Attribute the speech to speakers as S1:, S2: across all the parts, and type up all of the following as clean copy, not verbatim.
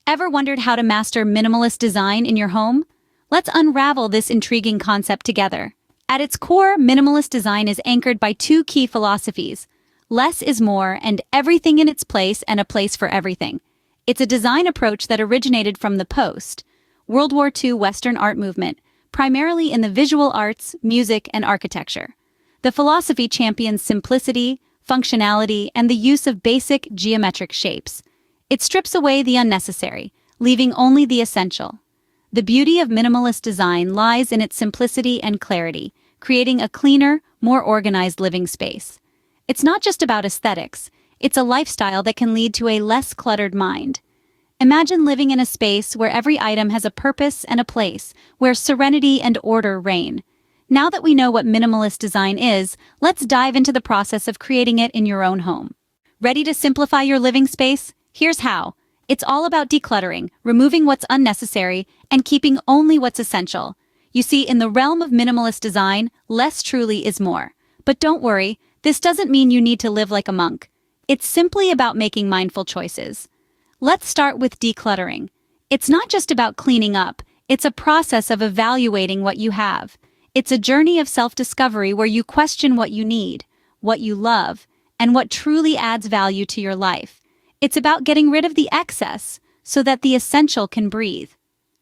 S1: Ever wondered how to master minimalist design in your home? Let's unravel this intriguing concept together. At its core, minimalist design is anchored by two key philosophies: less is more, and everything in its place and a place for everything. It's a design approach that originated from the post-World War II Western art movement, primarily in the visual arts, music, and architecture. The philosophy champions simplicity, functionality, and the use of basic geometric shapes. It strips away the unnecessary, leaving only the essential. The beauty of minimalist design lies in its simplicity and clarity, creating a cleaner, more organized living space. It's not just about aesthetics, it's a lifestyle that can lead to a less cluttered mind. Imagine living in a space where every item has a purpose and a place, where serenity and order reign. Now that we know what minimalist design is, let's dive into the process of creating it in your own home. Ready to simplify your living space? Here's how. It's all about decluttering, removing what's unnecessary, and keeping only what's essential. You see, in the realm of minimalist design, less truly is more. But don't worry, this doesn't mean you need to live like a monk. It's simply about making mindful choices. Let's start with decluttering. It's not just about cleaning up, it's a process of evaluating what you have. It's a journey of self-discovery where you question what you need, what you love, and what truly adds value to your life. It's about getting rid of the excess so that the essential can breathe.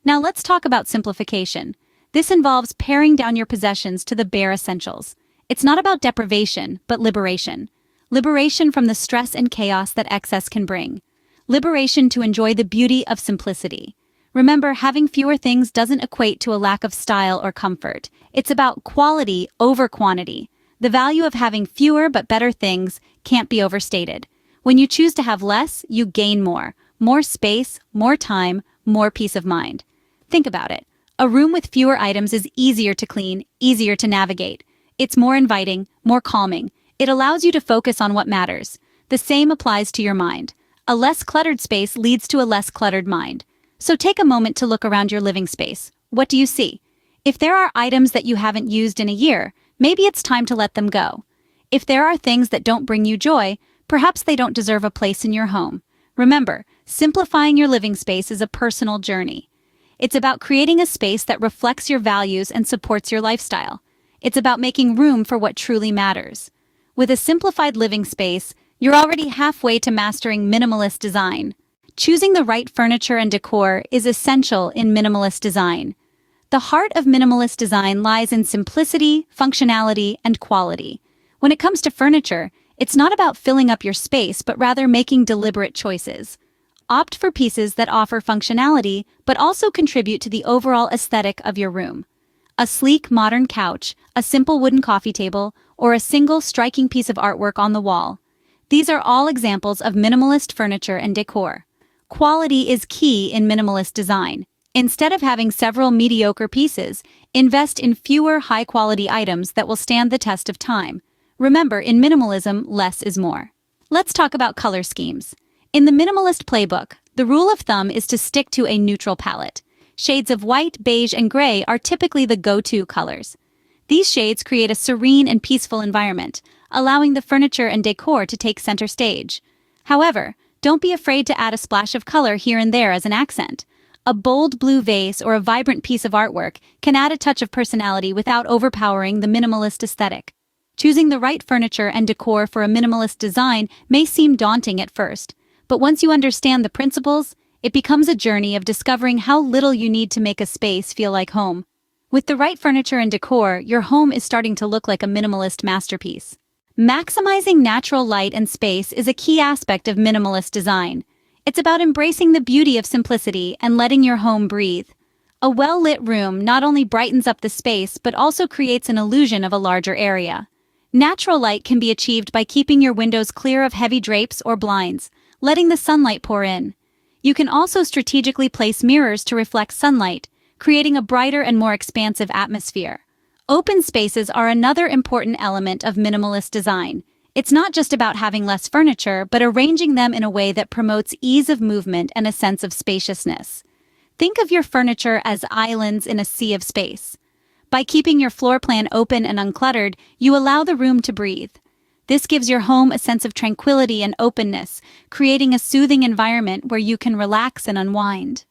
S1: Now let's talk about simplification. This involves paring down your possessions to the bare essentials. It's not about deprivation, but liberation. Liberation from the stress and chaos that excess can bring. Liberation to enjoy the beauty of simplicity. Remember, having fewer things doesn't equate to a lack of style or comfort. It's about quality over quantity. The value of having fewer but better things can't be overstated. When you choose to have less, you gain more space, more time, more peace of mind. Think about it. A room with fewer items is easier to clean, easier to navigate. It's more inviting, more calming. It allows you to focus on what matters. The same applies to your mind. A less cluttered space leads to a less cluttered mind. So take a moment to look around your living space. What do you see? If there are items that you haven't used in a year, maybe it's time to let them go. If there are things that don't bring you joy, perhaps they don't deserve a place in your home. Remember, simplifying your living space is a personal journey. It's about creating a space that reflects your values and supports your lifestyle. It's about making room for what truly matters. With a simplified living space, you're already halfway to mastering minimalist design. Choosing the right furniture and decor is essential in minimalist design. The heart of minimalist design lies in simplicity, functionality, and quality. When it comes to furniture, it's not about filling up your space, but rather making deliberate choices. Opt for pieces that offer functionality, but also contribute to the overall aesthetic of your room. A sleek, modern couch, a simple wooden coffee table, or a single striking piece of artwork on the wall. These are all examples of minimalist furniture and decor. Quality is key in minimalist design. Instead of having several mediocre pieces, invest in fewer high-quality items that will stand the test of time. Remember, in minimalism, less is more. Let's talk about color schemes. In the minimalist playbook, the rule of thumb is to stick to a neutral palette. Shades of white, beige, and gray are typically the go-to colors. These shades create a serene and peaceful environment, allowing the furniture and decor to take center stage. However, don't be afraid to add a splash of color here and there as an accent. A bold blue vase or a vibrant piece of artwork can add a touch of personality without overpowering the minimalist aesthetic. Choosing the right furniture and decor for a minimalist design may seem daunting at first, but once you understand the principles, it becomes a journey of discovering how little you need to make a space feel like home. With the right furniture and decor, your home is starting to look like a minimalist masterpiece. Maximizing natural light and space is a key aspect of minimalist design. It's about embracing the beauty of simplicity and letting your home breathe. A well-lit room not only brightens up the space but also creates an illusion of a larger area. Natural light can be achieved by keeping your windows clear of heavy drapes or blinds, letting the sunlight pour in. You can also strategically place mirrors to reflect sunlight, creating a brighter and more expansive atmosphere. Open spaces are another important element of minimalist design. It's not just about having less furniture, but arranging them in a way that promotes ease of movement and a sense of spaciousness. Think of your furniture as islands in a sea of space. By keeping your floor plan open and uncluttered, you allow the room to breathe. This gives your home a sense of tranquility and openness, creating a soothing environment where you can relax and unwind.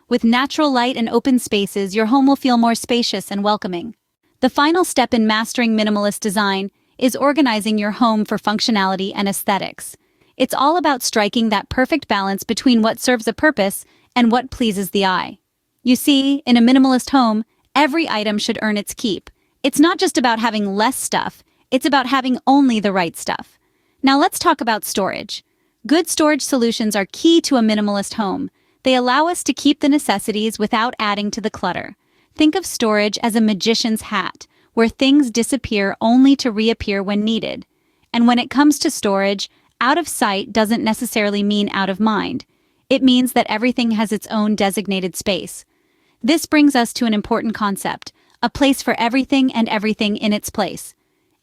S1: With natural light and open spaces, your home will feel more spacious and welcoming. The final step in mastering minimalist design is organizing your home for functionality and aesthetics. It's all about striking that perfect balance between what serves a purpose and what pleases the eye. You see, in a minimalist home, every item should earn its keep. It's not just about having less stuff, it's about having only the right stuff. Now let's talk about storage. Good storage solutions are key to a minimalist home. They allow us to keep the necessities without adding to the clutter. Think of storage as a magician's hat, where things disappear only to reappear when needed. And when it comes to storage, out of sight doesn't necessarily mean out of mind. It means that everything has its own designated space. This brings us to an important concept, a place for everything and everything in its place.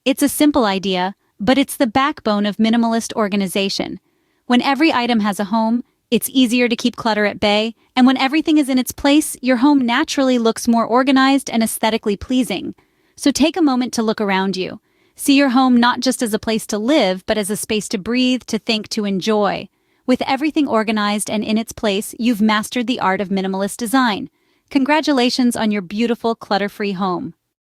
S1: It's a simple idea, but it's the backbone of minimalist organization. When every item has a home, it's easier to keep clutter at bay, and when everything is in its place, your home naturally looks more organized and aesthetically pleasing. So take a moment to look around you. See your home not just as a place to live, but as a space to breathe, to think, to enjoy. With everything organized and in its place, you've mastered the art of minimalist design. Congratulations on your beautiful, clutter-free home.